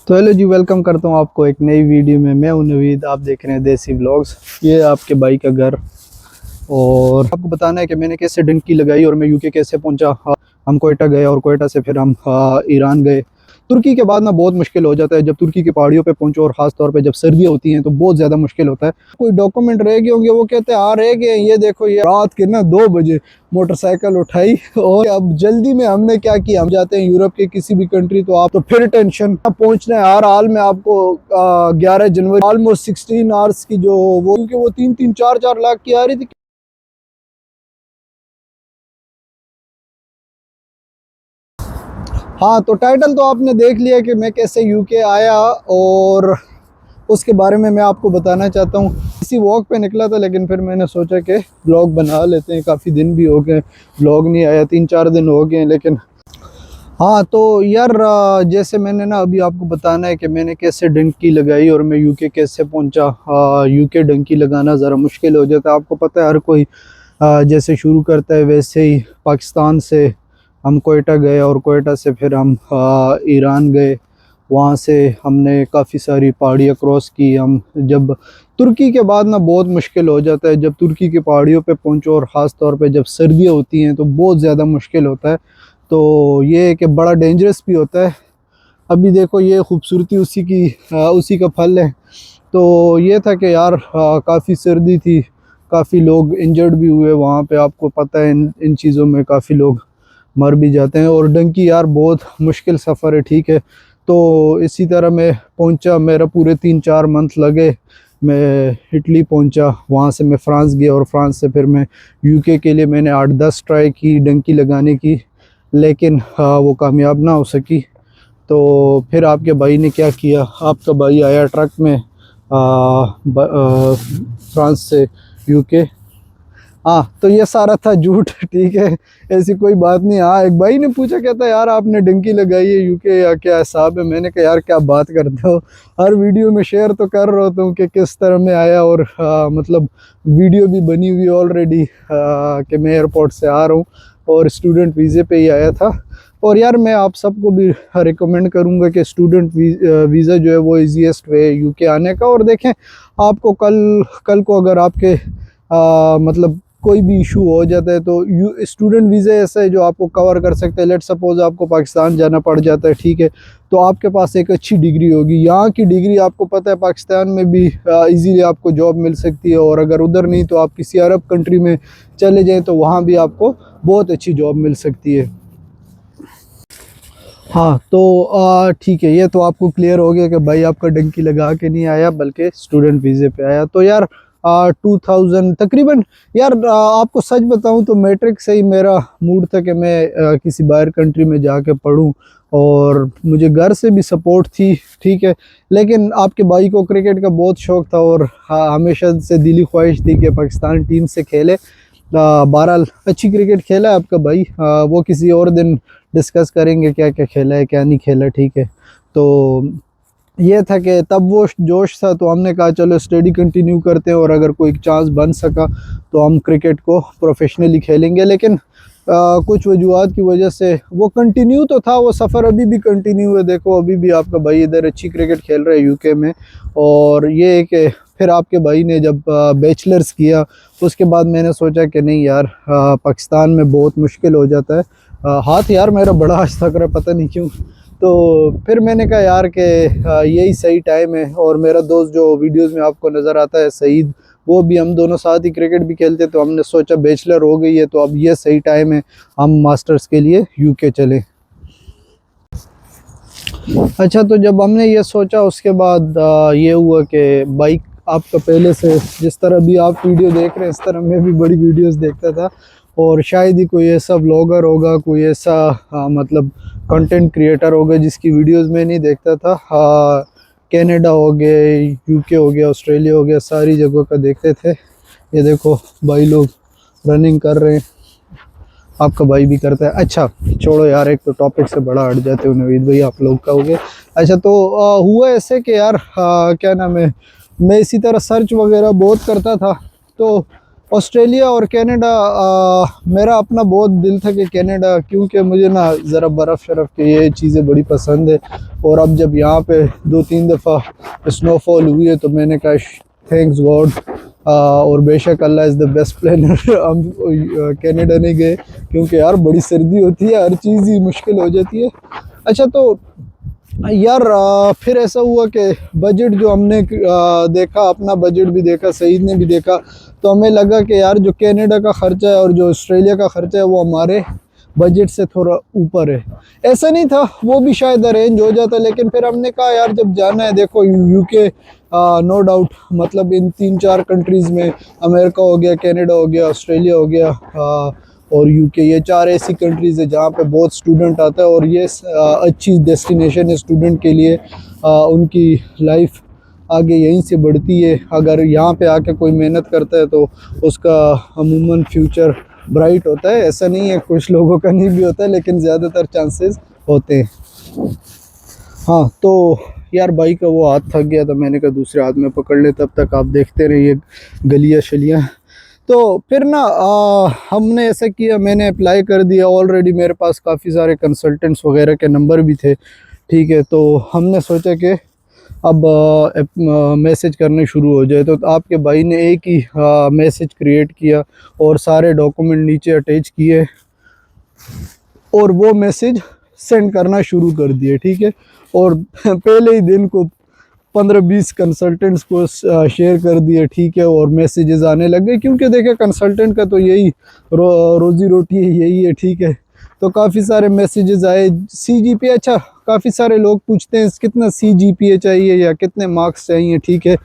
तो हेलो जी, वेलकम करता हूँ आपको एक नई वीडियो में। मैं हूं नवीद, आप देख रहे हैं देसी व्लॉग्स। ये आपके भाई का घर, और आपको बताना है कि मैंने कैसे डंकी लगाई और मैं यूके कैसे पहुंचा। हम कोयटा गए और कोयटा से फिर हम ईरान गए। तुर्की के बाद ना बहुत मुश्किल हो जाता है जब तुर्की की पहाड़ियों पे पहुंचो, और ख़ास तौर पे जब सर्दियाँ होती हैं तो बहुत ज़्यादा मुश्किल होता है। कोई डॉक्यूमेंट रह गए होंगे, वो कहते हैं रह गए। ये देखो, ये रात के ना 2 बजे मोटरसाइकिल उठाई और अब जल्दी में हमने क्या किया, हम जाते हैं यूरोप के किसी भी कंट्री तो आप तो फिर टेंशन पहुंचना है। हर हाल में आपको 11 जनवरी ऑलमोस्ट 16 आवर्स की जो वो, क्योंकि वो 3-3, 4-4 लाख की आ रही थी। हाँ, तो टाइटल तो आपने देख लिया कि मैं कैसे यूके आया, और उसके बारे में मैं आपको बताना चाहता हूँ। इसी वॉक पे निकला था, लेकिन फिर मैंने सोचा कि ब्लॉग बना लेते हैं। काफ़ी दिन भी हो गए, ब्लॉग नहीं आया, 3-4 दिन हो गए। लेकिन हाँ, तो यार जैसे मैंने ना अभी आपको बताना है कि मैंने कैसे डंकी लगाई और मैं यूके कैसे पहुंचा। यूके डंकी लगाना ज़रा मुश्किल हो जाता है, आपको पता है। हर कोई जैसे शुरू करता है वैसे ही। पाकिस्तान से हम कोयटा गए और कोयटा से फिर हम ईरान गए। वहाँ से हमने काफ़ी सारी पहाड़ियाँ क्रॉस की। हम जब तुर्की के बाद ना बहुत मुश्किल हो जाता है जब तुर्की की पहाड़ियों पे पहुँचो, और ख़ास तौर पे जब सर्दियाँ होती हैं तो बहुत ज़्यादा मुश्किल होता है। तो ये है कि बड़ा डेंजरस भी होता है। अभी देखो, ये खूबसूरती उसी का फल है। तो ये था कि यार काफ़ी सर्दी थी, काफ़ी लोग इंजर्ड भी हुए वहाँ पे। आपको पता है इन चीज़ों में काफ़ी लोग मर भी जाते हैं। और डंकी यार बहुत मुश्किल सफ़र है, ठीक है। तो इसी तरह मैं पहुँचा, मेरा पूरे 3-4 मंथ लगे। मैं इटली पहुँचा, वहाँ से मैं फ़्रांस गया, और फ्रांस से फिर मैं यूके के लिए मैंने 8-10 ट्राई की डंकी लगाने की, लेकिन वो कामयाब ना हो सकी। तो फिर आपके भाई ने क्या किया, आपका भाई आया ट्रक में फ्रांस से यूके। हाँ, तो ये सारा था झूठ, ठीक है। ऐसी कोई बात नहीं। हाँ, एक भाई ने पूछा, कहता यार आपने डंकी लगाई है यूके, या क्या हिसाब है। मैंने कहा यार क्या बात करते हो, हर वीडियो में शेयर तो कर रहा होता हूँ कि किस तरह मैं आया। और मतलब वीडियो भी बनी हुई ऑलरेडी कि मैं एयरपोर्ट से आ रहा हूँ, और स्टूडेंट वीज़े पे ही आया था। और यार मैं आप सबको भी रिकमेंड करूँगा कि स्टूडेंट वीज़ा जो है वो ईजीएस्ट वे यूके आने का। और देखें, आपको कल को अगर आपके मतलब कोई भी इशू हो जाता है तो स्टूडेंट वीज़ा ऐसा है जो आपको कवर कर सकते हैं। लेट सपोज आपको पाकिस्तान जाना पड़ जाता है, ठीक है, तो आपके पास एक अच्छी डिग्री होगी। यहाँ की डिग्री आपको पता है पाकिस्तान में भी इजीली आपको जॉब मिल सकती है, और अगर उधर नहीं तो आप किसी अरब कंट्री में चले जाएँ तो वहाँ भी आपको बहुत अच्छी जॉब मिल सकती है। हाँ, तो ठीक है, ये तो आपको क्लियर हो गया कि भाई आपका डंकी लगा के नहीं आया बल्कि स्टूडेंट वीज़े पे आया। तो यार 2000 तकरीबन, यार आपको सच बताऊं तो मैट्रिक से ही मेरा मूड था कि मैं किसी बाहर कंट्री में जाके पढूं, और मुझे घर से भी सपोर्ट थी, ठीक है। लेकिन आपके भाई को क्रिकेट का बहुत शौक था, और हमेशा से दिली ख्वाहिश थी कि पाकिस्तान टीम से खेले। बहरहाल अच्छी क्रिकेट खेला है आपका भाई। वो किसी और दिन डिस्कस करेंगे क्या क्या खेला है क्या नहीं खेला, ठीक है। तो ये था कि तब वो जोश था, तो हमने कहा चलो स्टडी कंटिन्यू करते हैं, और अगर कोई चांस बन सका तो हम क्रिकेट को प्रोफेशनली खेलेंगे। लेकिन कुछ वजूहत की वजह से वो कंटिन्यू तो था, वो सफ़र अभी भी कंटिन्यू है। देखो अभी भी आपका भाई इधर अच्छी क्रिकेट खेल रहा है यूके में। और ये है कि फिर आपके भाई ने जब बैचलर्स किया, उसके बाद मैंने सोचा कि नहीं यार, पाकिस्तान में बहुत मुश्किल हो जाता है। हाथ यार मेरा बड़ा आज तक रहा, पता नहीं क्यों। तो फिर मैंने कहा यार कि यही सही टाइम है। और मेरा दोस्त जो वीडियोस में आपको नज़र आता है सईद, वो भी, हम दोनों साथ ही क्रिकेट भी खेलते, तो हमने सोचा बैचलर हो गई है तो अब ये सही टाइम है हम मास्टर्स के लिए यूके चलें। अच्छा, तो जब हमने ये सोचा उसके बाद ये हुआ कि बाइक आपका पहले से जिस तरह भी आप वीडियो देख रहे हैं इस तरह मैं भी बड़ी वीडियोस देखता था, और शायद ही कोई ऐसा व्लॉगर होगा, कोई ऐसा मतलब कंटेंट क्रिएटर होगा जिसकी वीडियोस मैं नहीं देखता था। कनाडा हो गया, यूके हो गया, ऑस्ट्रेलिया हो गया, सारी जगहों का देखते थे। ये देखो भाई लोग रनिंग कर रहे हैं, आपका भाई भी करता है। अच्छा छोड़ो यार, एक तो टॉपिक से बड़ा हट जाते हो नवीद भाई, आप लोग का हो गया। अच्छा, तो हुआ ऐसे कि यार क्या नाम है, मैं इसी तरह सर्च वगैरह बहुत करता था। तो ऑस्ट्रेलिया और कनाडा, मेरा अपना बहुत दिल था कि कनाडा, क्योंकि मुझे ना ज़रा बर्फ़ शरफ़ के ये चीज़ें बड़ी पसंद है। और अब जब यहाँ पे 2-3 दफ़ा स्नोफॉल हुई है तो मैंने कहा थैंक्स गॉड, और बेशक अल्लाह इज़ द बेस्ट प्लानर। हम कनाडा नहीं गए क्योंकि यार बड़ी सर्दी होती है, हर चीज़ ही मुश्किल हो जाती है। अच्छा तो यार फिर ऐसा हुआ कि बजट जो हमने देखा, अपना बजट भी देखा, सईद ने भी देखा, तो हमें लगा कि यार जो कनाडा का ख़र्चा है और जो ऑस्ट्रेलिया का ख़र्चा है वो हमारे बजट से थोड़ा ऊपर है। ऐसा नहीं था, वो भी शायद अरेंज हो जाता, लेकिन फिर हमने कहा यार जब जाना है, देखो यूके नो डाउट, मतलब इन 3-4 कंट्रीज़ में, अमेरिका हो गया, कनाडा हो गया, ऑस्ट्रेलिया हो गया और यूके, ये 4 ऐसी कंट्रीज़ है जहाँ पे बहुत स्टूडेंट आता है और ये अच्छी डेस्टिनेशन है स्टूडेंट के लिए। उनकी लाइफ आगे यहीं से बढ़ती है। अगर यहाँ पे आके कोई मेहनत करता है तो उसका अमूमन फ्यूचर ब्राइट होता है। ऐसा नहीं है, कुछ लोगों का नहीं भी होता है, लेकिन ज़्यादातर चांसेस होते हैं। हाँ तो यार भाई का वो हाथ थक गया था, मैंने कहा दूसरे हाथ में पकड़ ले, तब तक आप देखते रहिए गलियाँ शलियाँ। तो फिर ना हमने ऐसा किया, मैंने अप्लाई कर दिया, ऑलरेडी मेरे पास काफ़ी सारे कंसल्टेंट्स वगैरह के नंबर भी थे, ठीक है। तो हमने सोचा कि अब मैसेज करने शुरू हो जाए। तो आपके भाई ने एक ही मैसेज क्रिएट किया और सारे डॉक्यूमेंट नीचे अटैच किए और वो मैसेज सेंड करना शुरू कर दिए, ठीक है। और पहले ही दिन को 15-20 कंसल्टेंट्स को शेयर कर दिए, ठीक है। और मैसेजेस आने लग गए, क्योंकि देखिए कंसल्टेंट का तो यही रोज़ी रोटी है, यही है, ठीक है। तो काफ़ी सारे मैसेजेस आए, CGPA, अच्छा काफ़ी सारे लोग पूछते हैं कितना CGPA चाहिए या कितने मार्क्स चाहिए, ठीक है,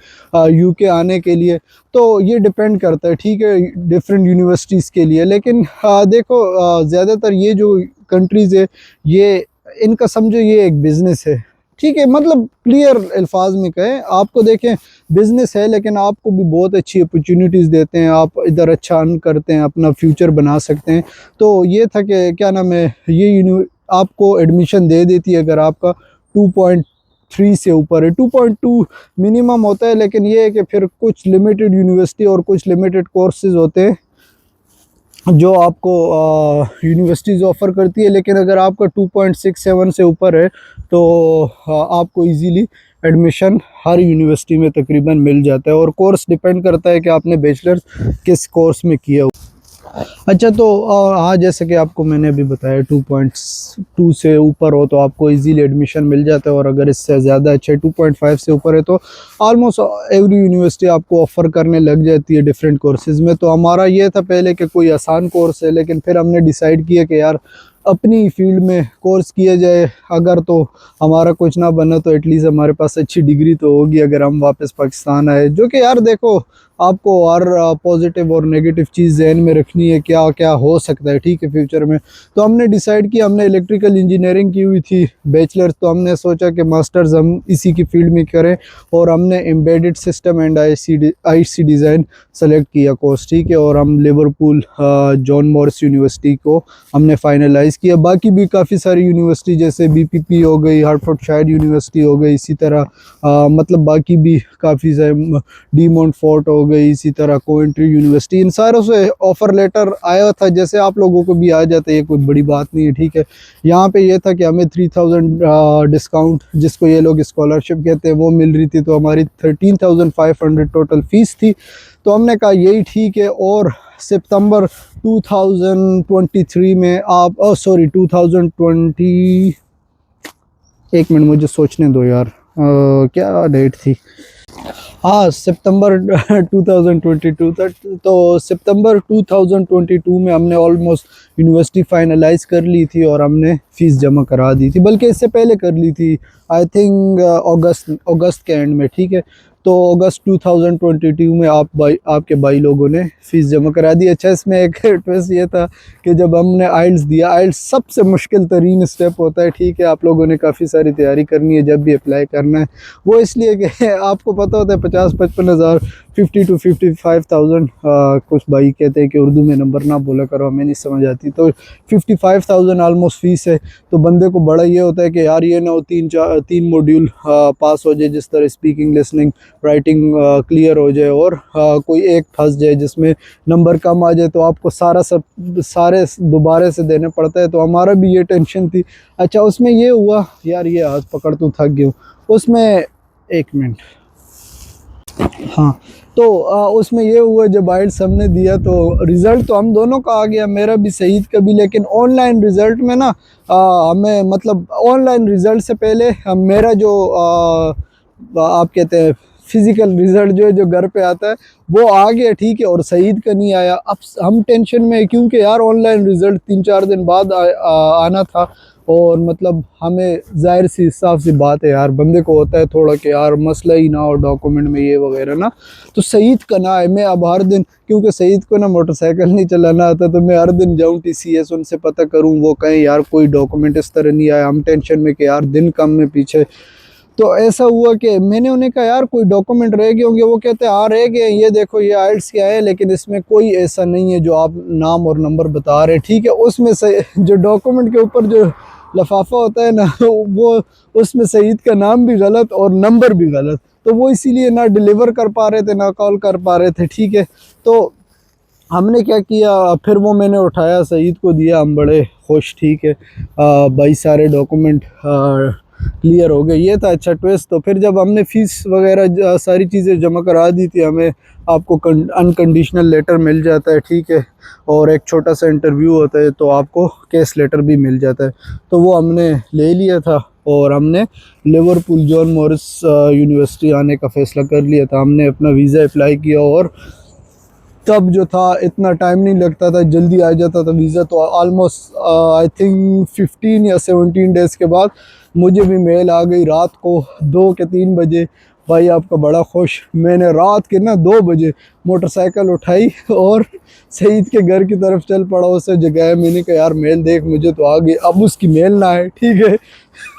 यूके आने के लिए। तो ये डिपेंड करता है, ठीक है, डिफरेंट यूनिवर्सिटीज़ के लिए। लेकिन देखो ज़्यादातर ये जो कंट्रीज़ है, ये इनका समझो ये एक बिज़नेस है, ठीक है। मतलब क्लियर अल्फाज में कहें, आपको देखें बिज़नेस है, लेकिन आपको भी बहुत अच्छी अपॉर्चुनिटीज़ देते हैं, आप इधर अच्छा अर्न करते हैं, अपना फ्यूचर बना सकते हैं। तो ये था कि क्या नाम है, ये आपको एडमिशन दे देती है अगर आपका 2.3 से ऊपर है। 2.2 मिनिमम होता है, लेकिन ये है कि फिर कुछ लिमिटेड यूनिवर्सिटी और कुछ लिमिटेड कोर्सेज होते हैं जो आपको यूनिवर्सिटीज़ ऑफ़र करती है। लेकिन अगर आपका 2.67 से ऊपर है तो आपको इजीली एडमिशन हर यूनिवर्सिटी में तकरीबन मिल जाता है। और कोर्स डिपेंड करता है कि आपने बैचलर्स किस कोर्स में किया हो। अच्छा तो हाँ, जैसे कि आपको मैंने अभी बताया 2.2 से ऊपर हो तो आपको इजीली एडमिशन मिल जाता है, और अगर इससे ज़्यादा अच्छा 2.5 से ऊपर है तो ऑलमोस्ट एवरी यूनिवर्सिटी आपको ऑफ़र करने लग जाती है डिफरेंट कोर्सेज़ में। तो हमारा ये था पहले कि कोई आसान कोर्स है, लेकिन फिर हमने डिसाइड किया कि यार अपनी फील्ड में कोर्स किया जाए, अगर तो हमारा कुछ ना बना तो एटलीस्ट हमारे पास अच्छी डिग्री तो होगी अगर हम वापस पाकिस्तान आए। जो कि यार देखो आपको हर पॉजिटिव और नेगेटिव चीज़ जहन में रखनी है, क्या क्या हो सकता है, ठीक है, फ्यूचर में। तो हमने डिसाइड किया, हमने इलेक्ट्रिकल इंजीनियरिंग की हुई थी बैचलर्स, तो हमने सोचा कि मास्टर्स हम इसी की फील्ड में करें, और हमने embedded system and IC design select किया कोर्स, ठीक है। और हम लिवरपूल जॉन मॉरिस यूनिवर्सिटी को हमने फाइनलाइज़ किया। बाकी भी काफ़ी सारी यूनिवर्सिटी जैसे BPP हो गई, हार्टफोर्डशायर यूनिवर्सिटी हो गई, इसी तरह मतलब बाकी भी काफ़ी सारे, डी मोंटफोर्ट हो गई, इसी तरह कोवेंट्री यूनिवर्सिटी, इन सारों से ऑफ़र लेटर आया था। जैसे आप लोगों को भी आ जाता है, ये कोई बड़ी बात नहीं है, ठीक है। यहाँ पे ये था कि हमें 3000 डिस्काउंट, जिसको ये लोग स्कॉलरशिप कहते हैं, वो मिल रही थी। तो हमारी 13,500 टोटल फ़ीस थी। तो हमने कहा यही ठीक है। और सितंबर 2023 में आप 2020, एक मिनट मुझे सोचने दो यार, क्या डेट थी, हाँ सितंबर 2022 तक। तो सितंबर 2022 में हमने ऑलमोस्ट यूनिवर्सिटी फाइनलाइज कर ली थी और हमने फ़ीस जमा करा दी थी, बल्कि इससे पहले कर ली थी, आई थिंक अगस्त के एंड में, ठीक है। तो अगस्त 2022 में आपके भाई लोगों ने फ़ीस जमा करा दी। अच्छा इसमें एक ट्विस्ट ये था कि जब हमने आइल्स दिया, आइल्स सबसे मुश्किल तरीन स्टेप होता है, ठीक है। आप लोगों ने काफ़ी सारी तैयारी करनी है जब भी अप्लाई करना है। वो इसलिए कि आपको पता होता है 50-55 हज़ार, 50 to 55,000, कुछ भाई कहते हैं कि उर्दू में नंबर ना बोला करो, हमें नहीं समझ आती, तो 55,000 ऑलमोस्ट फ़ीस है। तो बंदे को बड़ा ये होता है कि यार ये ना हो 3 मॉड्यूल पास हो जाए, जिस तरह स्पीकिंग, लिसनिंग, राइटिंग क्लियर हो जाए, और कोई एक फंस जाए जिसमें नंबर कम आ जाए तो आपको सारे दोबारा से देने पड़ता है। तो हमारा भी ये टेंशन थी। अच्छा, उसमें ये हुआ यार, ये हाथ पकड़ तो थक गया हूँ। उसमें 1 मिनट, हाँ, तो उसमें ये हुआ, जब आइल्स हमने दिया तो रिज़ल्ट तो हम दोनों का आ गया, मेरा भी सईद का भी। लेकिन ऑनलाइन रिज़ल्ट में ना हमें, मतलब ऑनलाइन रिज़ल्ट से पहले मेरा जो आप कहते हैं फिज़िकल रिज़ल्ट जो है, जो घर पे आता है, वो आ गया, ठीक है, और सईद का नहीं आया। अब हम टेंशन में है, क्योंकि यार ऑनलाइन रिज़ल्ट 3-4 दिन बाद आना था। और मतलब हमें जाहिर सी हिसाब सी बात है यार, बंदे को होता है थोड़ा कि यार मसला ही ना हो डॉक्यूमेंट में ये वगैरह ना। तो सईद का ना है, मैं अब हर दिन, क्योंकि सईद को ना मोटरसाइकिल नहीं चलाना आता, तो मैं हर दिन जाऊँ TCS उनसे पता करूँ, वो कहें यार कोई डॉक्यूमेंट इस तरह नहीं आया। हम टेंशन में कि यार दिन कम में पीछे। तो ऐसा हुआ कि मैंने उन्हें कहा यार कोई डॉक्यूमेंट रह गए होंगे। वो कहते हैं हाँ रह गए, ये देखो ये आइल्स के आए, लेकिन इसमें कोई ऐसा नहीं है जो आप नाम और नंबर बता रहे, ठीक है। उसमें से जो डॉक्यूमेंट के ऊपर जो लफाफा होता है ना, वो उसमें सईद का नाम भी गलत और नंबर भी गलत, तो वो इसीलिए ना डिलीवर कर पा रहे थे, ना कॉल कर पा रहे थे, ठीक है। तो हमने क्या किया, फिर वो मैंने उठाया, सईद को दिया, हम बड़े खुश, ठीक है, भाई सारे डॉक्यूमेंट क्लियर हो गए। ये था अच्छा ट्विस्ट। तो फिर जब हमने फ़ीस वगैरह सारी चीज़ें जमा करा दी थी, हमें आपको अनकंडीशनल लेटर मिल जाता है, ठीक है, और एक छोटा सा इंटरव्यू होता है, तो आपको केस लेटर भी मिल जाता है। तो वो हमने ले लिया था, और हमने लिवरपूल जॉन मॉरिस यूनिवर्सिटी आने का फ़ैसला कर लिया था। हमने अपना वीज़ा अप्लाई किया, और तब जो था इतना टाइम नहीं लगता था, जल्दी आ जाता था वीज़ा। तो ऑलमोस्ट आई थिंक 15 या 17 डेज़ के बाद मुझे भी मेल आ गई रात को 2 के 3 बजे। भाई आपका बड़ा खुश, मैंने रात के ना 2 बजे मोटरसाइकिल उठाई और सईद के घर की तरफ चल पड़ा। उससे जगह मैंने कहा यार मेल देख, मुझे तो आ गई, अब उसकी मेल ना आए, ठीक है।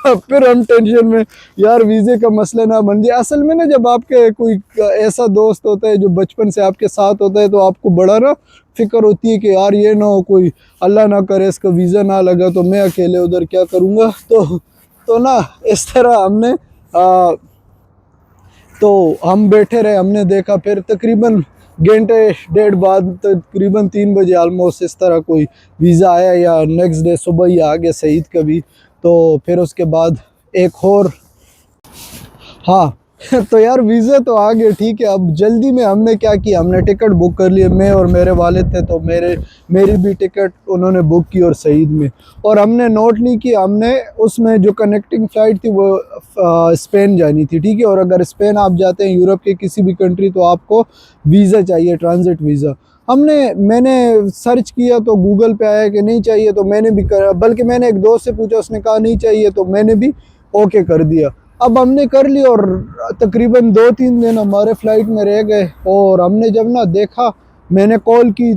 अब फिर हम टेंशन में, यार वीज़े का मसला ना बन जाए। असल में ना जब आपके कोई ऐसा दोस्त होता है जो बचपन से आपके साथ होता है, तो आपको बड़ा ना फिक्र होती है कि यार ये ना हो कोई अल्लाह ना करे इसका वीज़ा ना लगा तो मैं अकेले उधर क्या करूँगा। तो ना इस तरह हमने तो हम बैठे रहे, हमने देखा, फिर तकरीबन घंटे डेढ़ बाद, तकरीबन 3 बजे ऑलमोस्ट इस तरह कोई वीज़ा आया, या नेक्स्ट डे सुबह ही आ गया सईद का भी। तो फिर उसके बाद एक और, हाँ, तो यार वीज़ा तो आ गया, ठीक है। अब जल्दी में हमने क्या किया, हमने टिकट बुक कर लिए, मैं और मेरे वालिद थे, तो मेरी भी टिकट उन्होंने बुक की, और सईद में। और हमने नोट नहीं किया, हमने उसमें जो कनेक्टिंग फ़्लाइट थी वो स्पेन जानी थी, ठीक है। और अगर स्पेन आप जाते हैं यूरोप के किसी भी कंट्री, तो आपको वीज़ा चाहिए, ट्रांजिट वीज़ा। मैंने सर्च किया तो गूगल पे आया कि नहीं चाहिए, तो मैंने भी करा, बल्कि मैंने एक दोस्त से पूछा, उसने कहा नहीं चाहिए, तो मैंने भी ओके कर दिया। अब हमने कर ली, और तकरीबन 2-3 दिन हमारे फ़्लाइट में रह गए। और हमने जब ना देखा, मैंने कॉल की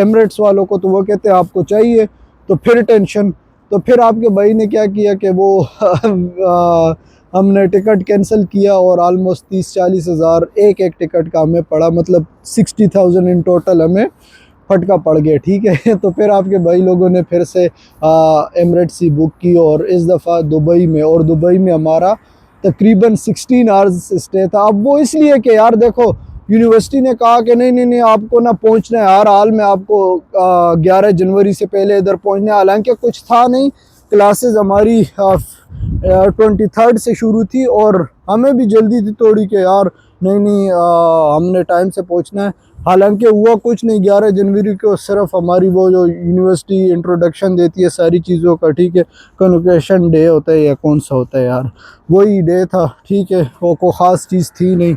एमिरेट्स वालों को, तो वो कहते हैं आपको चाहिए। तो फिर टेंशन, तो फिर आपके भाई ने क्या किया कि वो हमने टिकट कैंसिल किया, और ऑलमोस्ट 30-40 हज़ार एक टिकट का हमें पड़ा, मतलब 60,000 इन टोटल हमें फटका पड़ गया, ठीक है। तो फिर आपके भाई लोगों ने फिर से एमिरेट्स ही बुक की, और इस दफ़ा दुबई में, और दुबई में हमारा तकरीबन 16 आवर्स स्टे था। अब वो इसलिए कि यार देखो, यूनिवर्सिटी ने कहा कि नहीं नहीं नहीं, आपको ना पहुंचना है हर हाल में, आपको 11 जनवरी से पहले इधर पहुंचना है। हालांकि कुछ था नहीं, क्लासेस हमारी 23rd से शुरू थी, और हमें भी जल्दी थी थोड़ी कि यार नहीं नहीं हमने टाइम से पहुंचना है। हालांकि हुआ कुछ नहीं, 11 जनवरी को सिर्फ हमारी वो जो यूनिवर्सिटी इंट्रोडक्शन देती है सारी चीज़ों का, ठीक है, कन्वोकेशन डे होता है या कौन सा होता है यार, वही डे था, ठीक है, वो कोई ख़ास चीज़ थी नहीं।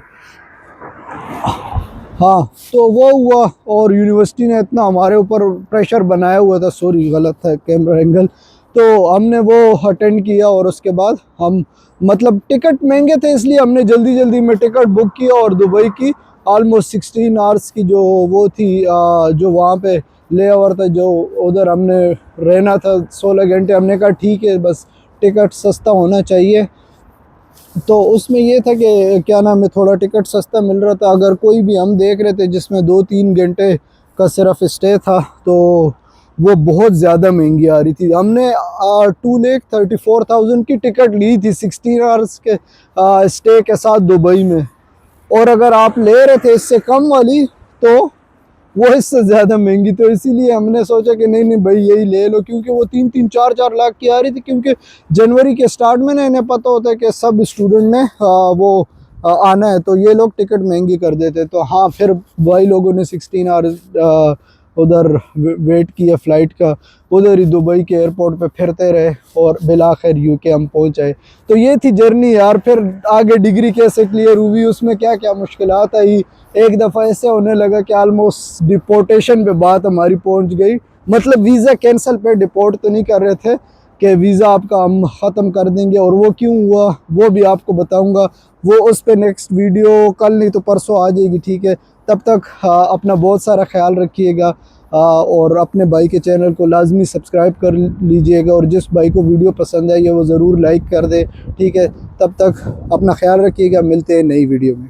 हाँ, तो वो हुआ, और यूनिवर्सिटी ने इतना हमारे ऊपर प्रेशर बनाया हुआ था, सॉरी गलत था कैमरा एंगल। तो हमने वो अटेंड किया, और उसके बाद हम, मतलब टिकट महंगे थे इसलिए हमने जल्दी जल्दी में टिकट बुक किया, और दुबई की ऑलमोस्ट 16 आवर्स की जो वो थी, जो वहाँ पे ले ओवर था, जो उधर हमने रहना था 16 घंटे। हमने कहा ठीक है, बस टिकट सस्ता होना चाहिए। तो उसमें ये था कि क्या नाम है, थोड़ा टिकट सस्ता मिल रहा था। अगर कोई भी हम देख रहे थे जिसमें 2-3 घंटे का सिर्फ स्टे था, तो वो बहुत ज़्यादा महंगी आ रही थी। हमने 2,34,000 की टिकट ली थी 16 आवर्स के स्टे के साथ दुबई में। और अगर आप ले रहे थे इससे कम वाली तो वो इससे ज़्यादा महंगी। तो इसीलिए हमने सोचा कि नहीं नहीं भाई यही ले लो, क्योंकि वो 3-3 4-4 लाख की आ रही थी। क्योंकि जनवरी के स्टार्ट में ना इन्हें पता होता है कि सब स्टूडेंट ने वो आना है, तो ये लोग टिकट महंगी कर देते। तो हाँ, फिर भाई लोगों ने 16 आवर्स उधर वेट किया फ़्लाइट का, उधर ही दुबई के एयरपोर्ट पे फिरते रहे और बिलाखिर यूके हम पहुंच आए। तो ये थी जर्नी यार। फिर आगे डिग्री कैसे क्लियर हुई, उसमें क्या क्या मुश्किलात आई। एक दफ़ा ऐसे होने लगा कि आलमोस्ट डिपोर्टेशन पे बात हमारी पहुंच गई। मतलब वीज़ा कैंसिल पे, डिपोर्ट तो नहीं कर रहे थे कि वीज़ा आपका हम ख़त्म कर देंगे। और वो क्यों हुआ वो भी आपको बताऊंगा। वो उस पर नेक्स्ट वीडियो कल नहीं तो परसों आ जाएगी, ठीक है। तब तक अपना बहुत सारा ख्याल रखिएगा और अपने भाई के चैनल को लाजमी सब्सक्राइब कर लीजिएगा। और जिस भाई को वीडियो पसंद आई है वो ज़रूर लाइक कर दे, ठीक है। तब तक अपना ख्याल रखिएगा, मिलते हैं नई वीडियो में।